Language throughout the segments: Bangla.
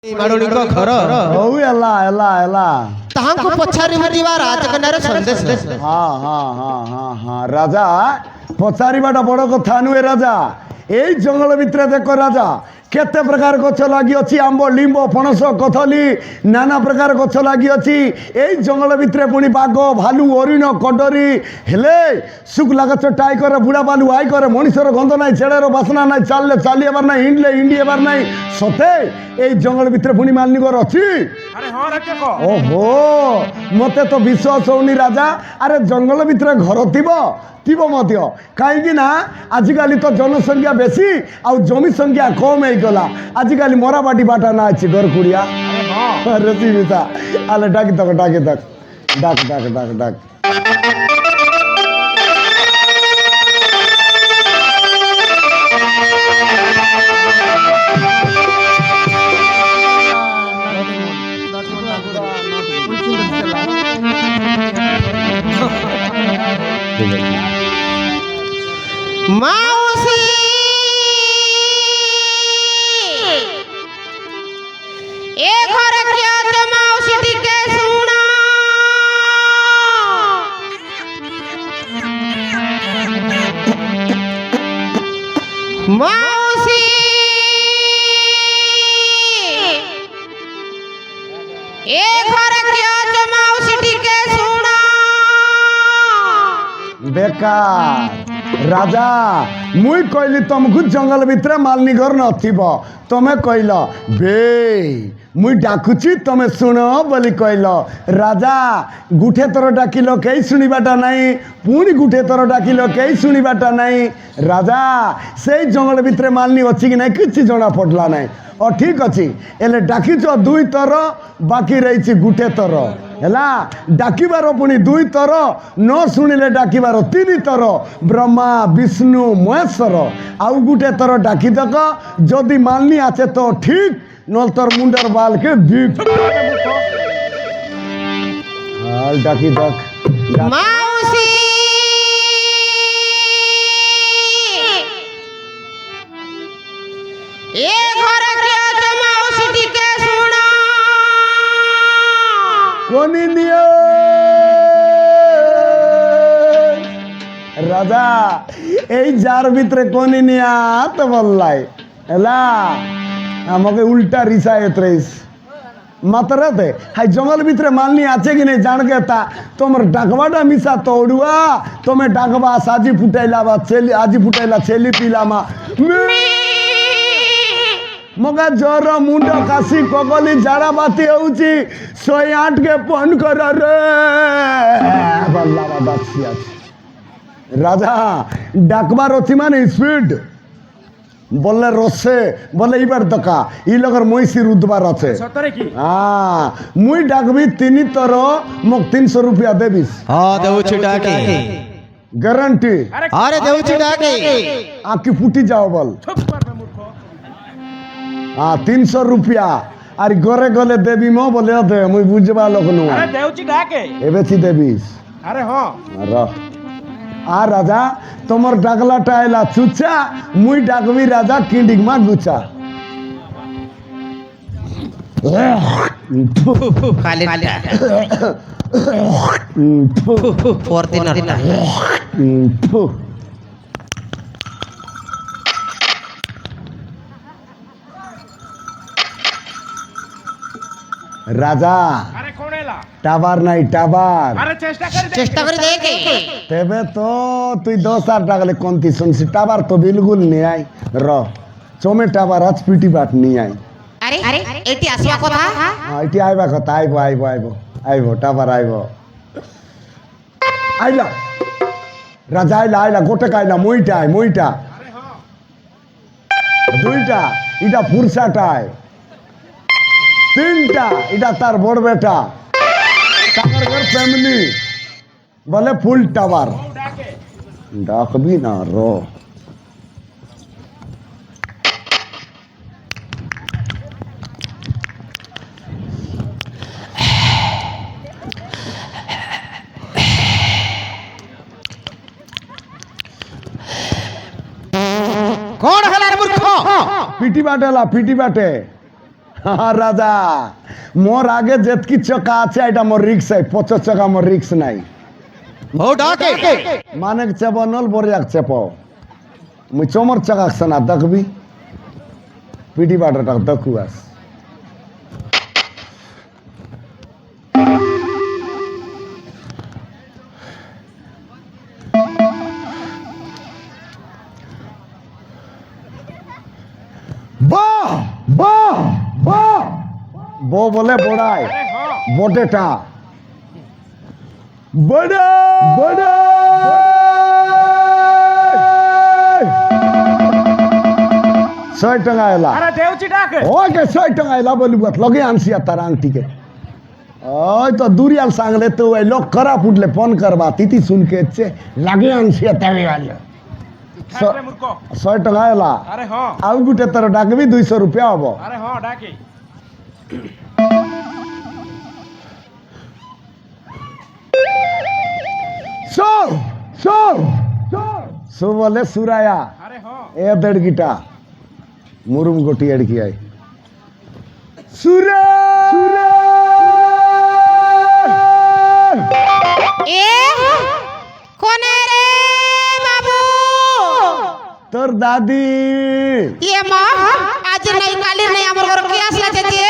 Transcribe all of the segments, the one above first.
ମାଡ଼ୁଣୀଙ୍କ ଘର ହଉ ହେଲା ହେଲା ହେଲା ତାହାଙ୍କୁ ପଚାରିବା ରାଜକନ୍ୟାର ସନ୍ଦେଶ। ହଁ ରାଜା ପଚାରିବାଟା ବଡ଼ କଥା ନୁହେଁ ରାଜା। ଏଇ ଜଙ୍ଗଲ ଭିତରେ ଦେଖ ରାଜା କେତେ ପ୍ରକାର ଗଛ ଲାଗି ଅଛି, ଆମ୍ବ ଲିମ୍ବ ପଣସ କଥଲି ନାନା ପ୍ରକାର ଗଛ ଲାଗି ଅଛି। ଏଇ ଜଙ୍ଗଲ ଭିତରେ ପୁଣି ବାଘ ଭାଲୁ ହରିଣ କଡରି ହେଲେ ଶୁକ୍ଲା ଗଛ ଟାଇ করে ବୁଢ଼ା ବାଲୁ ଆଇ করে ମଣିଷର ଗନ୍ଧ ନାହିଁ, ଛେଡ଼ର ବାସ୍ନା ନାହିଁ, ଚାଲିଲେ ଚାଲି ହେବାର ନାହିଁ, ହିଣ୍ଡିଲେ ହିଣ୍ଡି ହେବାର ନାହିଁ। ସତେ ଏଇ ଜଙ୍ଗଲ ଭିତରେ ପୁଣି ମାଲିନୀଙ୍କର ଅଛି। ଓହୋ ମତେ ତ ବିଶ୍ୱାସ ହଉନି ରାଜା। ଆରେ ଜଙ୍ଗଲ ଭିତରେ ଘର ଥିବ ମଧ୍ୟ, କାହିଁକି ନା ଆଜିକାଲି ତ ଜନସଂଖ୍ୟା ବେଶୀ ଆଉ ଜମି ସଂଖ୍ୟା କମ ହେଇଗଲା। ଆଜିକାଲି ମରାବାଟି ବାଟା ନା ଅଛି ଘର କୁଡ଼ିଆ ରେସିପିତା ଆଲେ ଡାକି ତକ ଡାକି ତକ ଡାକ ଡାକ ଡାକ ଡାକ ମାଉସୀ ଏ ଘରେ କିଏ ଅଛି ମାଉସୀ ଟିକେ ଶୁଣ। ମାଉସୀ ଏ ଘରେ କିଏ ଅଛି ମାଉସୀ ଟିକେ ଶୁଣ। ବେକାର রাজা মুই কইলি তমকু জঙ্গল ভিতরে মালনি ঘর নথিব, তুমি কইল বে মুই ডাকুছি তুমি শুণ বলি কইল। রাজা গুঠে তর ডাকিল কেই শুনিবাটা নাই, পুনি গুঠে তর ডাকিল কেই শুনিবাটা নাই। রাজা সেই জঙ্গল ভিতরে মালনি অছি কি নাই কিছু জনা পড়লা নাই। ও ঠিক ଅଛି ହେଲେ ଡାକିଛ ଦୁଇ ଥର, ବାକି ରହିଛି ଗୁଟେ ଥର ହେଲା। ଡାକିବାର ପୁଣି ଦୁଇ ଥର, ନ ଶୁଣିଲେ ଡାକିବାର ତିନି ଥର। ବ୍ରହ୍ମା ବିଷ୍ଣୁ ମହେଶ୍ୱର ଆଉ ଗୁଟେ ଥର ଡାକିଦକ। ଯଦି ମାଲନି আছে ତ ଠିକ, ନହେଲେ ତୋର ମୁଣ୍ଡର ବାଲକେ ବିକ ଡାକିଦକ। ମାଉସୀ ଏ ଘରେ କିଏ ଅଛି ମାଉସୀ ଟିକେ ଶୁଣ। কোনি নিয়ে রাজা এই যার ভিতরে কোনি নিয়া তো বললাই এলা আমাকে উল্টা রিসায়ত রইস মাতরাতে হাই জঙ্গল ভিতরে মালনি আছে কি নেই জানকে তা তোমার ডাকবাটা মিশা তড়ুয়া তুমি ডাকবা সাজি ফুটাইলা বা ছেলি আজি ফুটাইলা ছেলি পিলামা মগা জ্বর মুন্ড কাশি কগলি ঝাড়া বাতি হচ্ছে 108 কে ফোন কর রে ডাকছি আছে। রাজা ডাকবার অছি মানে স্পিড বললে রসে বলে এইবার দকা ই লগর মহিষির উদ্বার আছে। হ্যাঁ মুই ডাকবি তিনি তর মোক 300 রুপিয়া দেবিস। হ্যাঁ দেউছি ডাকি গ্যারান্টি। আরে দেউছি ডাকি আঁকি ফুটি যাও বল। হ্যাঁ 300 রুপিয়া আর ঘরে গলে দেবি মো বলে দে মুই বুঝবা লোক নু এবেছি দেবিস। আরে হ্যাঁ আর রাজা তোমার ডাকলাটা এলা চুচা, মুই ডাকবি রাজা কিন্ডিক মা গুচা। খালি পরদিন রাজা টাবার নাই টাবার চেষ্টা করে দেখে তেবে তো তুই 10 টাকালে কমতি শুনছি টাবার তো বিলকুল নিয়ে আই র চমে টাবার আজ পিটি বাট নিয়ে আই। আরে এটি আসিয়া কথা এটি আইবা কথা আইব আইব আইব আইব টাবার আইব আইলা রাজা আইলা আইলা গোটে কাইলা মুইটা দুইটা এটা পুরসাটায়, তিনটা এটা তার বড় বেটা টাকার ঘর ফ্যামিলি বলে ফুল টাবার ডাকবি না র কোন হেলার মূর্খ পিটি বাটে রাজা মোর আগে যেতকি চকা আছে এটা মোর রিক্স হয়, 50 চকা মোর রিক্স নাই। ও ডাকে মানে চেপ নল বরিয়াক চেপ মুই চমর চকাকছে না দেখবি পিটি বাটাটা দেখু আস বাহ বাহ বাহ বো বলে বড়াই বটেটা বড়া বড়া ছয় টাকা এলা ওকে 6 টাকা এলা বলি লগে আনছি আর তার আংটিকে ওই তো দুরিয়াল सांगले तो ওই লোক করা ফুটলে ফোন করবা তিতি শুনকে এসছে লাগে আনছি আর তাই ভালো 6 টাকা এলা আউ গুটে তোর ডাকবি 200 রুপিয়া হবো সর সর সো বলে সুরায়া এ দেড়গিটা মুরুম গোটি এড়কি আই সুরা এ কোনে রে বাবু তোর দাদি এ মা আজ নাই কালি নাই আমার ঘর কি আসলা যে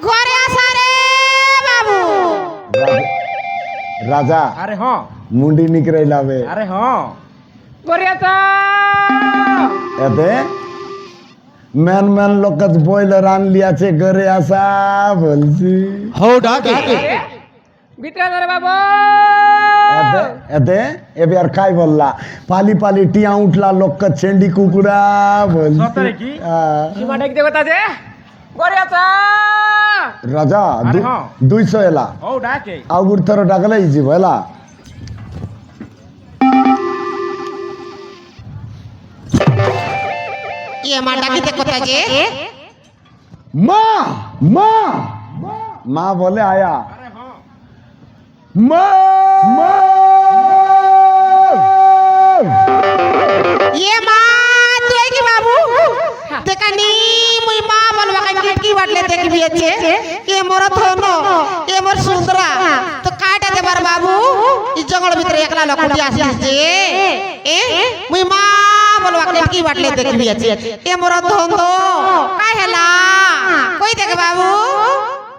ঘরে আসা রে বাবু রাজা আরে হ্যাঁ মুন্ডি নিকরে লাবে আরে হ্যাঁ গরিয়াতা এতে ম্যান ম্যান লোক বয়লার আনলি আছে ঘরে আসা বলছি হো ডাকে ভিতরে ধরে বাবু এতে এতে এবে আর কাই বললা পালি পালি টিয়া উঠলা লোক চেন্ডি কুকুরা বলছি সতরে কি? সীমা ডাক দে কথা যে গরিয়াতা রাজা আরে হ্যাঁ। 200 এলা ও ডাকে আউগুর থর ডাকলে ইজি বলা এ মা ডাকিতে কোথায় যে মা মা মা বলে আয়া আরে হ্যাঁ মা মা এ মা তুই কি বাবু দেখানি মুই মা বলবা কাই কি বাটলে দেখবি আছে এ মোর ধন এ মোর সুন্দরা তো কাটা দেবার বাবু ই জঙ্গল ভিতরে একলা লকুটি আসিছে এ মুই মা বলবা কাই কি বাটলে দেখবি আছে এ মোর ধন তো কাই হেলা কই দেখ বাবু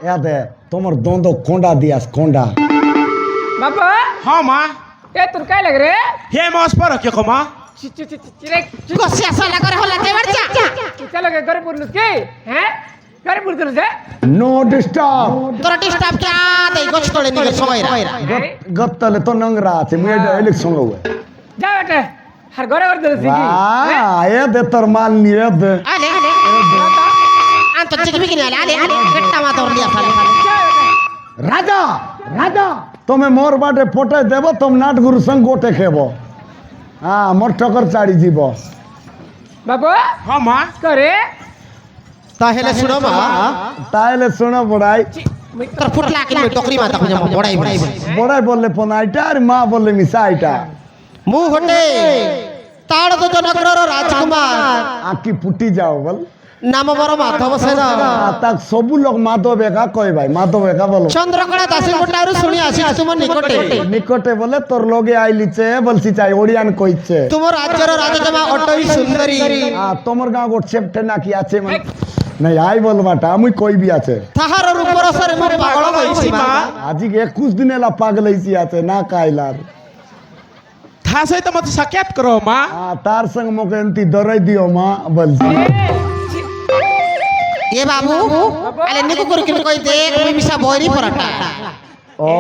এতে তোমার দন্দ কোন্ডা দিয়াস কোন্ডা বাবু হ্যাঁ মা এ তোর কাই লাগে রে হে মস পর কে কমা চিরে কসি আসলা করে হলা দেবার চা চলো গে ঘরে পুরলুস কি হ্যাঁ ঘরে পুরলুস হে নো ডিস্টার্ব তোরা ডিস্টার্ব কে দেই গছ তোলে নিগে সময় রা গত্তলে তো নোংরা আছে মুই এটা এলিক সঙ্গে যা বেটা আর ঘরে ঘরে ধরেছি কি এ দে তোর মাল নিয়ে দে আলে আলে আন্ত চিকবি কিনে আলে আলে গট্টা মা তোর লিয়া ফালে রাজা রাজা তুমি মোর বাটে পটাই দেব তোম নাটগুরু সঙ্গ গোটে খেব হ্যাঁ মোর টকর চাড়ি যাব বাবু হ্যাঁ মা করে তাহলে শুনো মা তাহলে শোনো বড়াই তোর ফুটলা কিনবে টকরি মাথা খুঁজে বড়াই বড়াই বড়াই বললে পোনাইটা আর মা বললে মিসাইটা মু হটে তাড় তো জনকর রাজকুমার আঁকি ফুটি যাও বল নাম বড় মাধব সেন তাক সবু লোক মাধব একা কয় ভাই মাধব একা বলো চন্দ্রকলা দাসী গোটারু শুনি আসি তোমার নিকটে নিকটে বলে তোর লগে আইলিছে বলছি চাই ওড়িয়ান কইছে তোমার রাজ্যর রাজজমা অটই সুন্দরী তোমার গাঁ গোট চেপটে নাকি আছে মানে নাই আই বলবাটা আমি কইবি আছে তাহার রূপর সরে মো পাগল হইছি মা আজি 21 দিন এলা পাগল হইছি আছে না কাইলার তা সহিত মতে সাক্ষাৎ করো মা তার সঙ্গ মোকে এমতি দরাই দিও মা বলছি এ বাবু আলে নিকু করে কিনে কই দে মুই মিশা বইরি পরাটা ও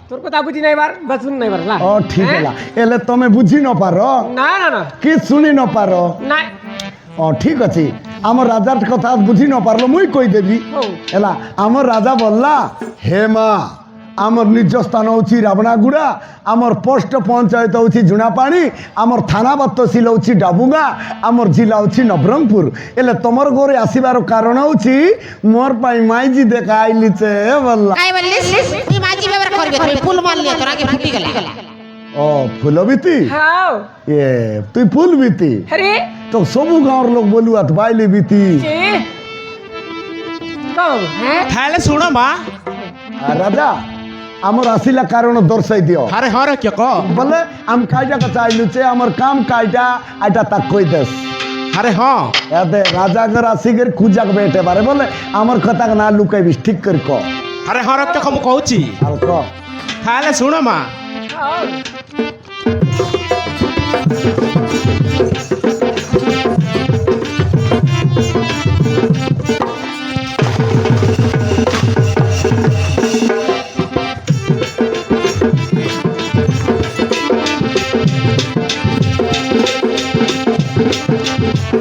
তোর কথা বুঝি নাই বার বা শুন নাই বার না ও ঠিক এলা এলে তুমি বুঝি ন পারো না না না কি শুনি ন পারো না ও ঠিক আছে আমার রাজার কথা বুঝি ন পারলো মুই কই দেবি এলা আমার রাজা বললা হে মা আমার নিজ স্থান হচ্ছে রাবণাগুড়া আমার পোস্ট পঞ্চায়েত হচ্ছে ঝুনাপাড়ি আমার থানা তহসিল হচ্ছে ডাবুঙ্গা আমার জেলা হচ্ছে নবরঙ্গপুর এলে তোমার ঘরে আসিবার কারণ হচ্ছে মোর পাই মাইজি দেখা আইলিছে বললা কাই বললিস তুই মাঝি ব্যবহার করবে তুই ফুল মারলি তোর আগে ফুটি গেল ও ফুলবিতি হাও এ তুই ফুলবিতি আরে তো সবু গাঁর লোক বলুয়াত বাইলি বিতি কি বাবু হ্যাঁ তাহলে শুনো মা রাজা আমার আসিলা কারণ দর্শাই দিও আরে হরে কে ক বলে আমি কাইটা কথা আইলুছে আমার কাম কাইটা আইটা তাক কই দেস আরে হ্যাঁ এতে রাজাগর আসিগের খুঁজাক বেটে পারে বলে আমার কথা না লুকাইবিস ঠিক করে ক আরে হরে কে কম কହୁছি আর ক তাহলে শুনো মা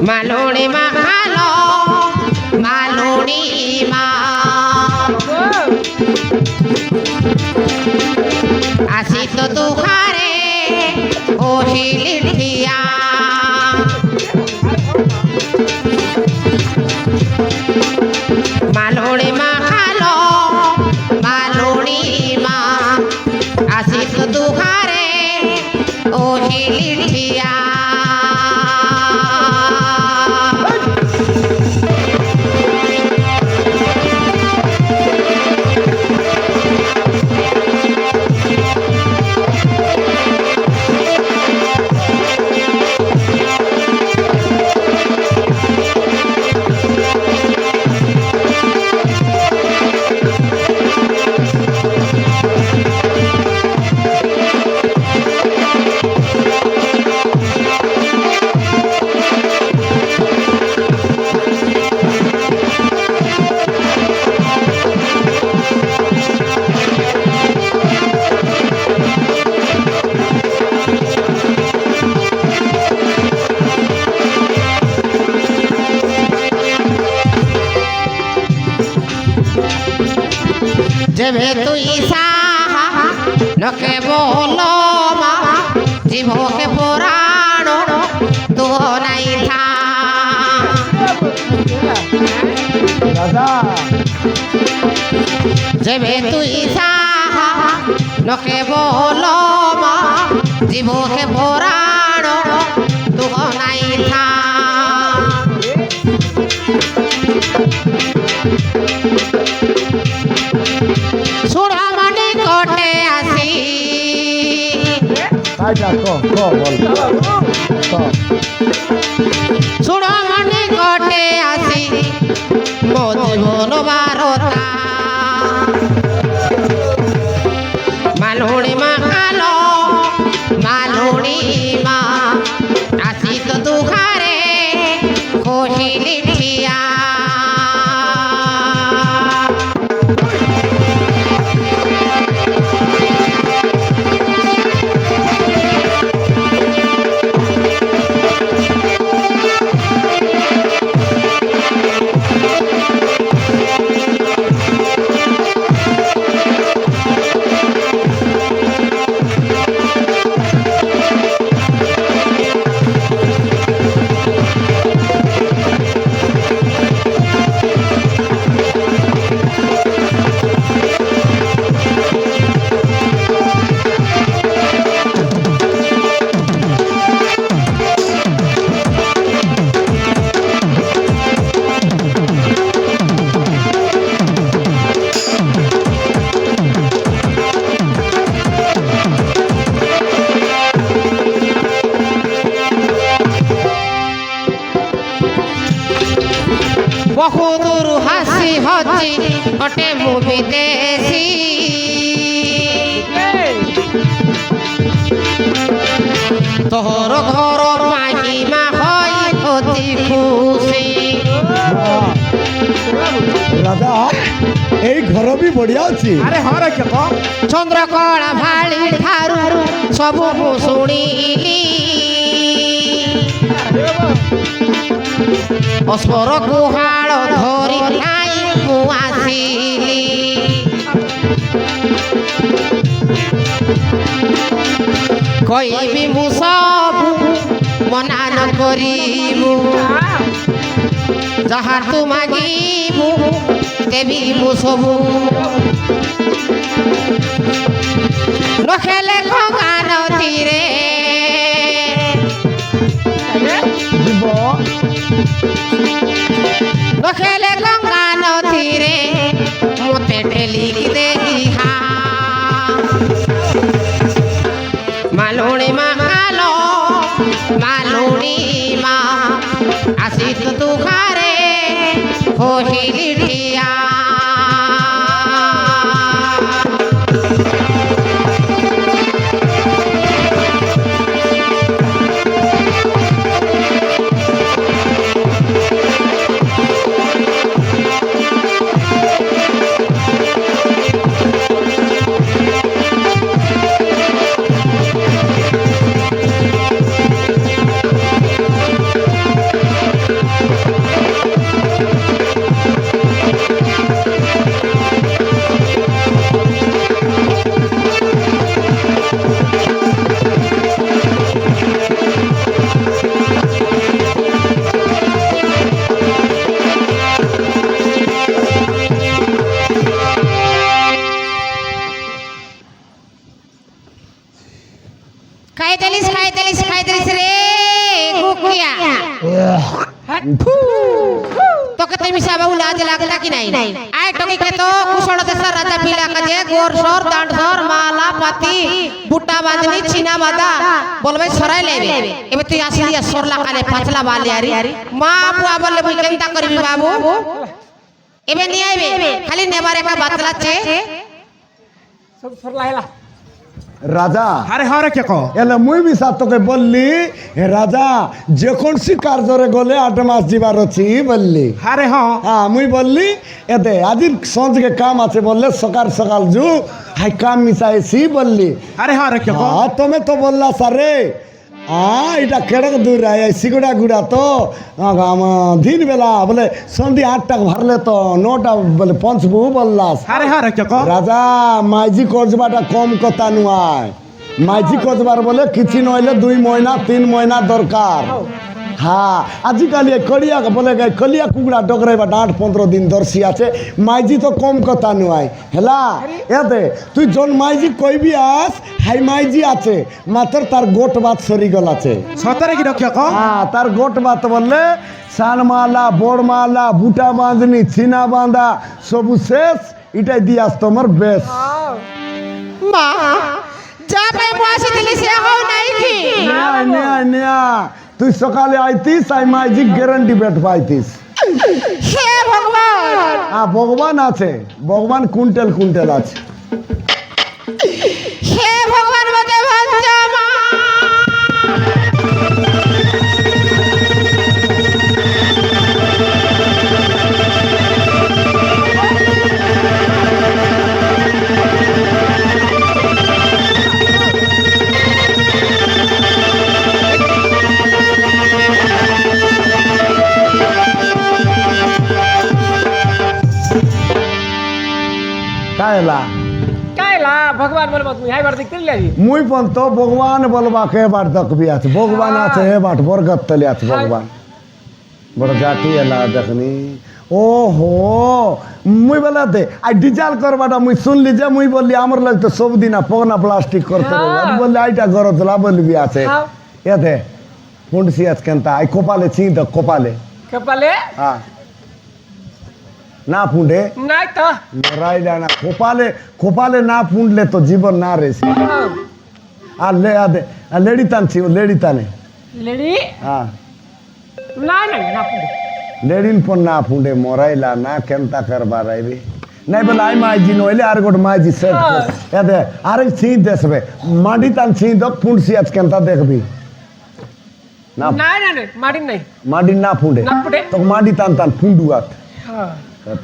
মালুনি মা খালো মালুনি মা আসি তো দুখারে ওহিলি ঠিয়া মালুনি মা খালো মালুনি মা আসি তো দুখারে ওহিলি ঠিয়া যেবে তুই সাহা নকে বলো মা জীবকে পুরাণ তো নাই থা রাজা যেবে তুই সাহা নকে বলো মা জীবকে পুরাণ তো নাই থা সুরা মানে কোটে আসি কাইটা ক বল ক সুরা মানে কোটে আসি মো জীবন বারতা মালুনি মা খালো মালুনি মা আসি তো দুখারে কোহিলি ঠিয়া বহুদূর হাসি হচ্ছি ওটে মু বিদেশি তোর ঘর মাহিমা হয় অতি খুশি রাজা এই ঘর বি বড়িয়া আছে আরে হরে কে ক চন্দ্রকళା ভাଳି ଠାରୁ ସବୁ ମୁଁ ଶୁଣିଲି ଅସ୍ପର ଗୁହାଳ ଧରି ନାଇଁ ମୁଁ ଆସିଲି କହିବି ମୁଁ ସବୁ ମନା ନ କରିବୁ ଯାହା ତୁ ମାଗିବୁ ଦେବି ମୁଁ ସବୁ নখেলে গঙ্গা নদীরে দিব নখেলে গঙ্গা নদীরে আসিস তুখারে হহিলি ঠিয়া খাইতেলিস রে গুকিয়া তোকে তুমি সাবাউ লাজ লাগলা কি নাই আয় টকি খেত কুশল দেশর রাজা পিলা কাজে গোর সর দাঁড় সর মালা পাতি বুটা বাঁধনি ছিনা বাঁধা বলবে সরাই লেবে এবে তুই আসি দিয়া সরলা কালে পাঁচলা বালিয়ারি মা বুয়া বললে বল কেনতা করবি বাবু এবে নিয়ে আইবে খালি নেবার একা বাতলাচ্ছে সব সরলা হেলা রাজা আরে হরে কে কো এলে মুই বি তোকে বললি হে রাজা যখন সি কার্যরে গলে 8 মাস যাবার অছি বললি আরে হ্যাঁ হ্যাঁ মুই বললি এতে আজি সঞ্জকে কাম আছে বললে সকাল সকাল জু হাই কাম মিশাইছি বললি আরে হরে কে কো হ্যাঁ তুমি তো বললা সারে এটা কেড়ে দূর সিগুড়া গুড়া তো দিন বেলা বলে সন্ধ্যে 8টা ভারলে তো 9টা বলে পঞ্চবু বললাস আরে হরে কে কো রাজা মাইজি কজবাটা কম কথা নয় মাইজি কজবার বলে কিছু নইলে 2 মহিনা 3 মহিনা দরকার হ্যাঁ আজিকালি কলিয়া বলে কলিয়া কুকুড়া ডগরাইবা 8-15 দিন দর্শি আছে মাইজি তো কম কথা নয় হেলা এতে তুই জন মাইজি কইবি আস হাই মাইজি আছে মাত্র তার গোট বাত সরিগল আছে সতরে কি রক্ষা কো হ্যাঁ তার গোট বাত বললে সানমালা বড়মালা বুটা বাঁধনি চিনা বাঁধা সবু শেষ এটাই দিয়াস তোমার বেশ মা যা পাই মাসি দিলি সে হও নাই কি নেয়া তুই সকালে আইতিস আই মাইজি গ্যারান্টি বেট পাইতিস হে ভগবান হ্যাঁ ভগবান আছে ভগবান কুইন্টাল কুইন্টাল আছে হে ভগবান মতে বাঁচা মা কায়লা কাইলা ভগবান বলবো তুমি হাই বার দেখতে লাগি মুই পন তো ভগবান বলবা কে বার দেখবি আছে ভগবান আছে হে বাট বরগত তলে আছে ভগবান বড় জাতি এলা দেখনি ওহো মুই বলাতে আই ডিজাল করবাটা মুই শুনলি যে মুই বললি আমার লাগ তো সব দিনা পগনা প্লাস্টিক করতে বললি আইটা গরতলা বলবি আছে এতে পুন্ডসি আজ কেনতা আই কোপালে চিন্তা কোপালে কপালে হ্যাঁ না ফুঁডে নাই তো মরাইলা না কোপালে না ফুঁডলে তো জীবন না রেছে আর লেডি টানছি ও লেডি টানে লেডি হ্যাঁ না না না পুড়ে লেডিন পর না ফুঁডে মরাইলা না কেনতা করবার আইবে নাই বলে আই মাইজি নইলে আর গোট মাইজি সেট এতে আরেক ছিঁ দেশবে মাটি টান ছিঁ তো ফুঁডছি আজ কেনতা দেখবি না না না না মাটি নাই মাটি না ফুঁডে না ফুঁডে। তো মাটি টান টান ফুঁডুয়াত হ্যাঁ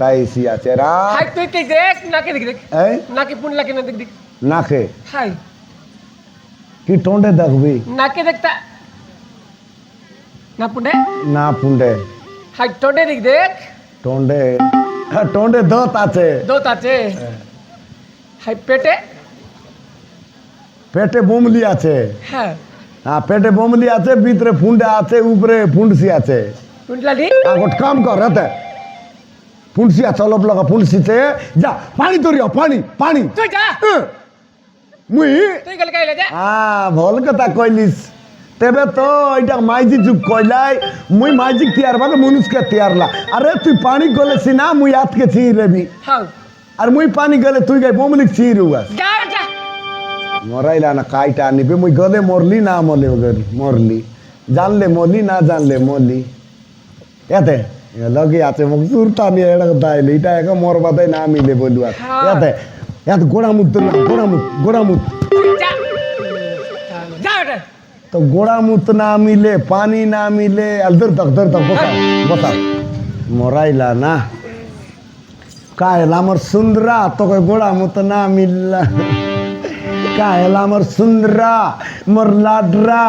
তাই সি আছে রা হাই তুই কি দেখ নাকি দেখ এই নাকি পুন লাগি না দেখ দেখ নাকে হাই কি টোন্ডে দেখবি নাকি দেখতা না পুনে না ফুঁডে হাই টোডে দেখ দেখ টোন্ডে হ্যাঁ টোন্ডে দত আছে দোত আছে হাই পেটে পেটে বোমলি আছে হ্যাঁ হ্যাঁ পেটে বোমলি আছে ভিতরে ফুন্ডে আছে উপরে ফুন্ডসি আছে পুনলাডি গোট কাম কর রাতে ফুন্ডসি আছে অলপ লগা ফুন্ডসিতে যা পানি তরিয়া পানি পানি তুই যা মুই তুই গেল কাইলে যা হ্যাঁ ভল কথা কইলিস তেবে তো এটা মাইজি যুগ কইলাই মুই মাইজি তিয়ার বাগে মনুষ্যকে তিয়ারলা আরে তুই পানি গলেছি না মুই আতকে ছিঁ রেবি হাউ আর মুই পানি গলে তুই গাই বোমলিক ছিঁ রুয়া যা যা মরাইলা না কাইটা নিবে মুই গলে মরলি না মরলি জানলে মরলি না জানলে মরলি এতে লগে আছে মোক জুরতা নিয়ে এটা দাইলে এটা এক মোর বাদাই না মিলে বলু আর এতে এত গোড়ামুত না গোড়ামুত যা যা বেটা তো গোড়ামুত না মিলে পানি না মিলে আর ধর তক বসা মরাইলা না কায়লা মোর সুন্দরা তোকে গোড়ামুত না মিললা কায়লা মোর সুন্দরা মোর লাডরা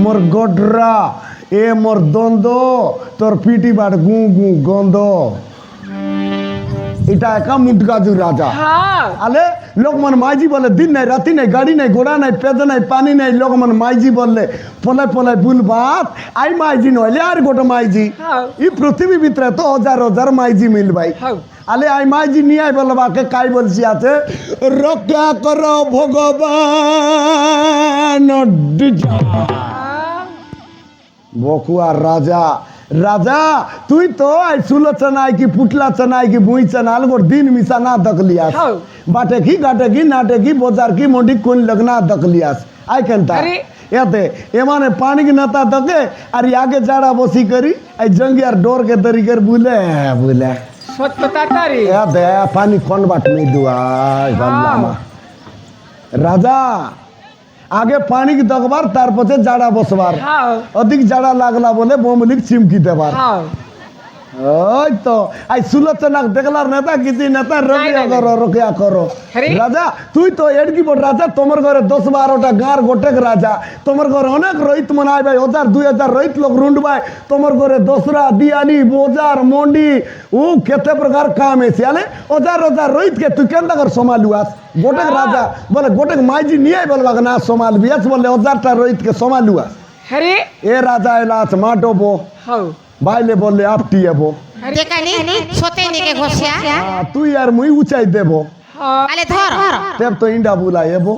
মোর গোডরা এ মোর দ্বন্দ্ব তোর পিটি বাট গু গু গন্ধ এটা একা মুটগাজু রাজা হ্যাঁ আলে লোকমান মাইজি বলে দিন নাই রাতি নাই গাড়ি নাই ঘোড়া নাই পেদ নাই পানি নাই লোকমান মাইজি বললে পলায় পলায় বুলবাত আই মাইজি নইলে আর গোটা মাইজি হ্যাঁ। এই পৃথিবী ভিতরে তো হাজার হাজার মাইজি মিলবাই হ্যাঁ। আলে আই মাইজি নিয়ে আই বলবা কে কাই বলছি আছে রক্ষা করো ভগবান ডিজা বকুয়ার রাজা রাজা তুই তো আই সুলোচনায় কি পুটলাচনায় কি বুইচনাল গোর दिन मिसा ना दकलियास हाँ। बाटे की गाटे की नाटे की बाजार की मोटी कोन लगना दकलियास आई केनता अरे। याते एमाने पानी की नता दके और आगे जाड़ा बसी करी आई जंगियार डोर के तरीकर बुले সত কথা তারি याते पानी कोन बाट में दुआ बल्ला राजा আগে পানি কি দকবার তারপরে জাড়া বসবার হ্যাঁ অধিক জাড়া লাগলা বলে বোমলিক চিমকি দেবার হ্যাঁ ওই তো আই সুলোচনা দেখলার নেতা কিছু নেতা রকিয়া নাই। করো রকিয়া করো আরে। রাজা তুই তো এডকি বড় রাজা তোমার ঘরে 10-12টা গাঁর গোটেক রাজা তোমার ঘরে অনেক রইত মনাই ভাই 1000-2000 রইত লোক রুন্ড ভাই তোমার ঘরে দসরা দিয়ালি বাজার মন্ডি ও কেতে প্রকার কাম এসে আলে 1000 রইত কে তুই কেন কর সমালুয়াস গোটেক রাজা বলে গোটেক মাইজি নিয়ে বলবা না সমাল বিয়াস বলে 1000টা রইত কে সমালুয়াস হ্যাঁ এ রাজা এলাস মাটোবো হ্যাঁ বাইলে বললে আপটি এবো দেখানি সতে নিকে ঘষিয়া তুই আর মুই উচাই দেব হ্যাঁ আলে ধর তেব তো ইন্ডা বুলাই এবো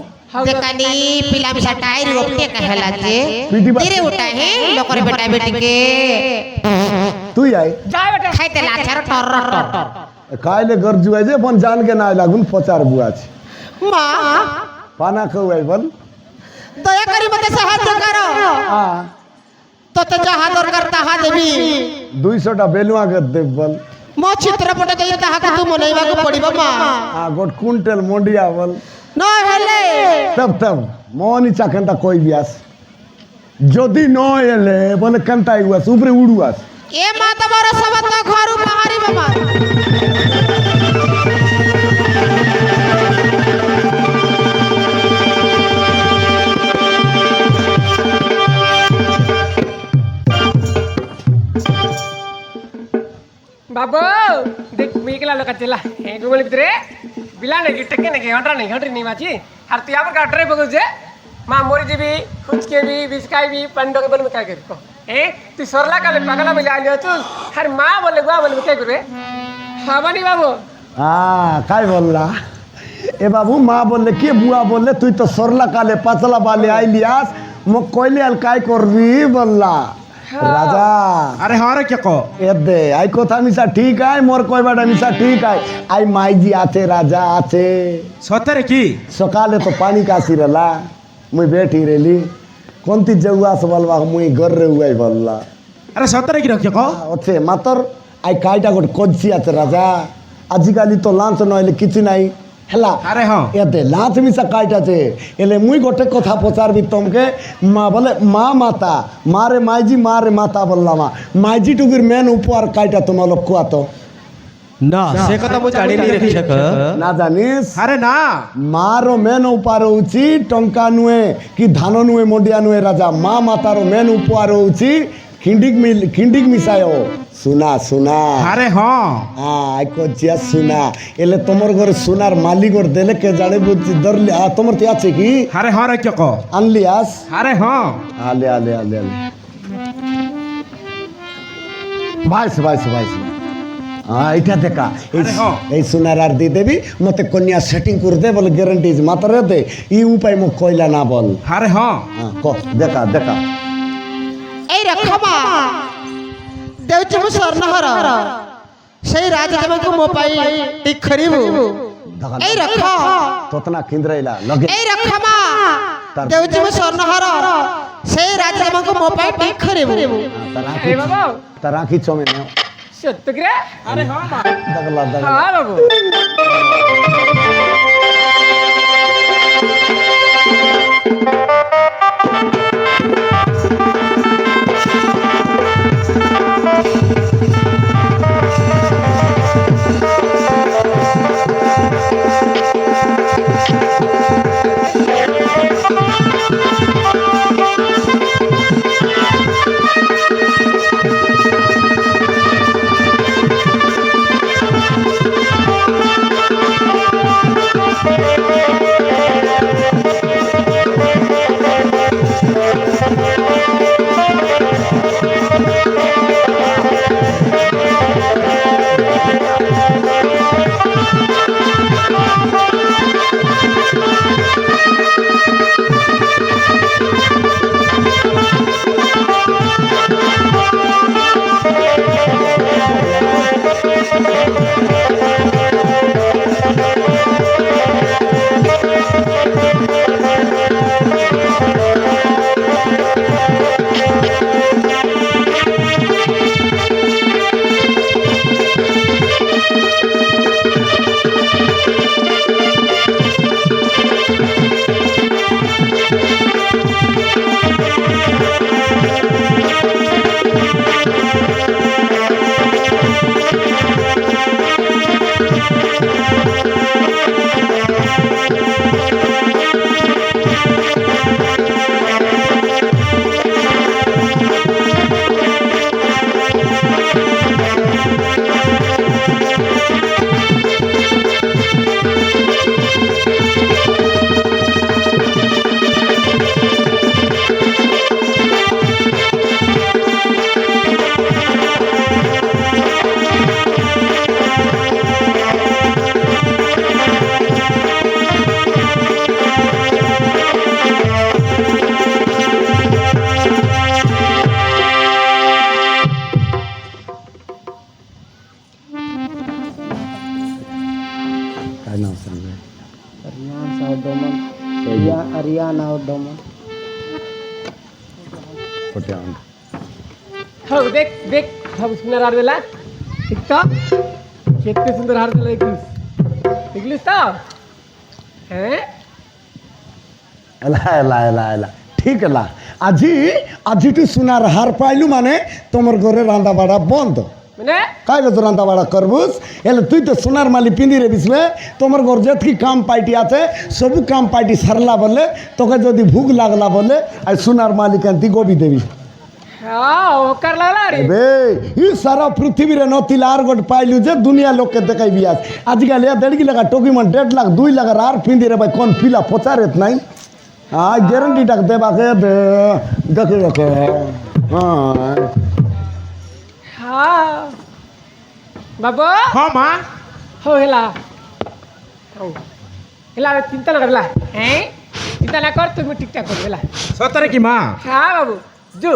দেখানি পিলা পিলা টাইর ওপতে কহেলা যে পিটি বা- ধীরে উঠা হে লোকর বেটা বেটি কে তুই আই যা বেটা খাইতে লাচার টর টর কাইলে ঘর জুয়াই যে পন জান के নাই লাগুন পচার বুয়াছ মা পানা খাওয়াই বল দয়া করি মতে সাহায্য করো আ তোতে যাহা দরকার তাহা দেবি 200টা বেলুয়া কে দেব বল মো চিত্রপট দেই তাহাকে তু মনাইବାକୁ পড়িব মা আ গোট কুইন্টাল মন্ডিয়া বল ন হেলে তব মনি চাকেনটা কই বিয়াস যদি ন এলে বলে কান্তা ইউয়াস উপরে উড়ুয়াস এ মা তোমার সবত ঘরু বাহারিব মা বাবু দেখ মিকলা লোক চলা হ্যাঁ গুগল ভিতরে বিলা নাকি টেকে নাকি হন্ট্রি নেই মাছি আর তুই আবার কাটরে বগুছে মা মরি যাবি ফুচকেবি বিস্কাইবি পান্ডকে বলে কাই করি হ্যাঁ তুই সরলা কালে পাগলা বলে আনি আছো আর মা বলে গোয়া বলে কাই করবে হবানি বাবু काय बोलला ए बाबू माँ बोलले के बुआ बोलले तुई तो सरला काले पाचला बाले आइलियास मग कोइले आल काय करबी बोलला राजा আরে হ্যাঁ রে কেক ए दे आई कोथा मिसा ठीक है मोर कोई बाटा मिसा ठीक है आई माईजी आचे राजा आचे সত্যি কি सकाले तो पानी कासी रला मुई बैठी रेली कोणती जगुआस बोलवा मुई घर रे हुआई बोलला আরে সত্যি কি রে কেক ଅଛି ମାତର ଆଇ କାଇଟା ଗୋଟେ କଜି আছে ରାଜା ଆଜିକାଲି ତ ଲାଞ୍ଚ ନହେଲେ କିଛି ନାହିଁ ହେଲା আরে হ্যাঁ ଏତେ ଲାଞ୍ଚ ମିଶା କାଇଟା ଅଛି ହେଲେ ମୁଇଁ ଗୋଟେ କଥା ପଚାରିବି ତମକେ ମା ବୋଲେ ମା ମାତା ମାରେ ମାଇଜି ମାରେ ମାତା ବୋଲଲା ମା ମାଇଜି ଟୁକିର ମେନ୍ ଉପହାର କାଇଟା ତୁମ ଲୋକ କୁଆ ତ না সে কথা মু জানিনি রে কেক ନା ଜାନିସ୍ আরে না ମାର ମେନ୍ ଉପହାର ହେଉଛି ଟଙ୍କା ନୁହେଁ କି ଧାନ ନୁହେଁ ମଣ୍ଡିଆ ନୁହେଁ ରାଜା ମା ମାତାର ମେନ୍ ଉପହାର ହେଉଛି ଖିଣ୍ଡିକ ମିଶାୟ ସୁନା ସୁନା আরে হ্যাঁ আই কজিয়া সুনা এলে তোমার ঘরে সোনার মালিক ওর দেলে কে জানে বুঝছি ধরলি তোমার তো আছে কি আরে হ্যাঁ রে কেক আনলি আস আরে হ্যাঁ আলে আলে আলে আলে বাইশ বাইশ বাইশ এইটা দেখা আরে হ্যাঁ। এই সোনার আর দিয়ে দেবি মতে কন্যা সেটিং করে দে বলে গ্যারান্টি মাত্র দে ই উপায় মোক কইলা না বল আরে হ্যাঁ ক দেখা দেখা এই রকম দেউছি মু স্বর্ণহর সেই রাজজমাকে মো পাই ঠিক খরিবু এই রকম তোতনা কিন্দ্রাইলা লগে এই রকম দেউছি মু স্বর্ণহার সেই রাজকুমারকে মো পাই ঠিক করিবু এই বাবু তার আঁখি চমে নেও সত্য করে আরে হ্যাঁ মা দেখলা দেখলা হ্যাঁ বাবু काय नाव सांगू अरियाना डोमन खोट्या हो देख देख बाबू सुंदर हार दिला ठीक तो कितने सुंदर हार दिला देखलीस तो हैं এলা এলা এলা এলা ঠিক এলা আজি আজিটি সোনার হার পাইলু মানে তোমার ঘরে রান্না বাড়া বন্ধ मैंने কাইলে তো রান্না বাড়া করবুস এলে তুই তো সোনার মালি পিঁধি রে বিসলে তোমার ঘর যেতকি কাম পাইটি আছে সবু কাম পাইটি সারলা বলে তোকে যদি ভুক লাগলা বলে আর সোনার মালিক আনতি গোবি দেবি हाँ वो कर ला रे এবে ই সারা পৃথিবীরে নতিলা আর গোট পাইলু যে দুনিয়া লোককে দেখাই বিয়াস আজকাল এ 1.5 লাখ টকি মান 1.5 লাখ 2 লাখ আর পিঁধি রে ভাই কোন পিলা পচারেত নাই हाँ गारंटी टाक दे बाके दे देखे देखे हाँ हाँ बाबू হ্যাঁ মা हो हेला हो हेला चिंता ना करला हैं चिंता ना कर तुम ठीक ठाक कर हेला সতরে কি মা हाँ बाबू जो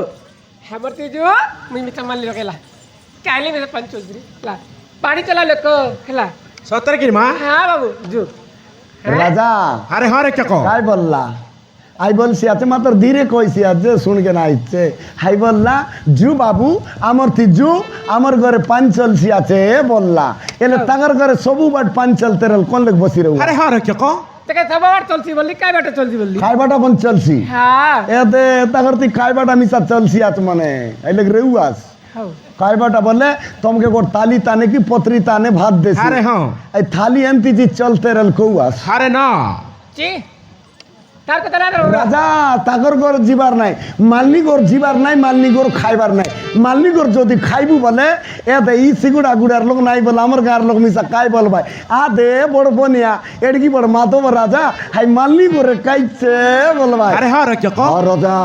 हमर ते जो मुई मिठा मान ले हेला काले मेरे पंच चौधरी ला पानी चला लोक हेला সতরে কি মা हाँ बाबू जो राजा আরে হ্যাঁ রে কে কো काय बोलला आई बोलसी आते मात्र धीरे कइसी आज सुन के ना आइছে हाई बोलला जू बाबू आमर तिजू आमर घरे पांचलसी আছে बोलला एले तागर घरे सबु बाट पांचल तेरल कोन लेक बसी रहू আরে হ্যাঁ রে কে কো ते सब बार चलसी बोली काय बाटे चलसी बोली खाय बाटा पण चलसी हाँ एते तागर ती खाय बाटा मिसा चलसी आत माने आई लेक रेउआस हो काय बाटा बोले तुमके गोट ताली ताने की पत्री ताने भात देसी আরে হ্যাঁ आई थाली एमती जी चलते रहल कौआस আরে না ची तार को तना রাজা তাগর ঘর জিবার নাই মালনি ঘর জিবার নাই মালনি ঘর খাইবার নাই মালনি ঘর যদি খাইবু বলে এতে ই সিগুড়া গুড়ার লোক নাই বলে আমার গার লোক মিশা কাই বল ভাই আ দে বড় বনিয়া এডকি বড় মাধব রাজা হাই মালনি ঘরে কাইছে বল ভাই আরে হ্যাঁ রে কে কো আর রাজা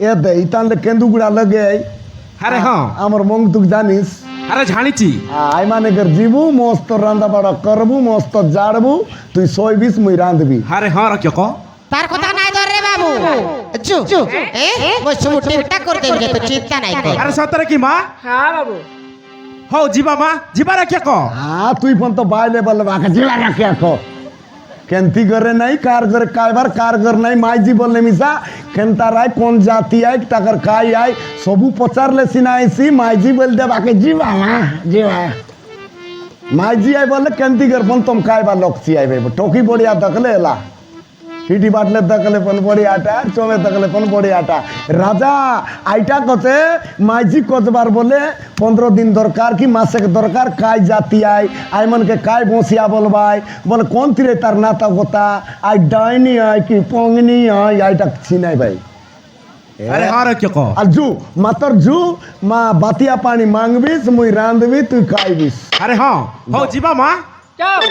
এ দে ইতানলে কেন্দু গুড়া লাগে আরে হ্যাঁ আমার মং তুক জানিস আরে জানিছি আই মানে ঘর জিবু মস্ত রান্দা বাড়া করবু মস্ত জাড়বু তুই 120 মুই রাঁধবি আরে হ্যাঁ রে কে কো তার কথা নাই ধর রে বাবু চু এ মই সুমু টিপটা করে দেব তো চিন্তা নাই কর আরে সতরে কি মা हाँ बाबू হও জিবা মা জিবা রে কে কো তুই ফোন তো বাইলে বল বাকা জিলা রাখে আছো কেন্তি করে নাই কার করে কাইবার কার করে নাই মাইজি বললে মিশা কেন্তার আয় কোন জাতি আয় টাকার কাই আয় সবু পচারলে সিনাইছি মাইজি বলতে বাকি জিবা জিবা মাইজি আয় বললে কেন্তি করে ফোন তুম কাইবার লক্সি আইবে টোকি বড়িয়া দেখলে এলা পিটি বাটলে দেখলে পন বড়ি আটা চমে দেখলে পন বড়ি আটা রাজা আইটা কতে মাইজি কতবার বলে 15 দিন দরকার কি মাসেক দরকার কাই জাতি আই আই মনকে কাই বসিয়া বলবাই বলে কোন তীরে তার নাতা গোতা আই ডাইনি আই কি পংনি আই আইটা চিনাই ভাই আরে হ্যাঁ রে কে ক আর জু মাতর জু মা বাতিয়া পানি মাংবিস মুই রাঁধবি তুই খাইবিস আরে হ্যাঁ হও যিবা মা যাও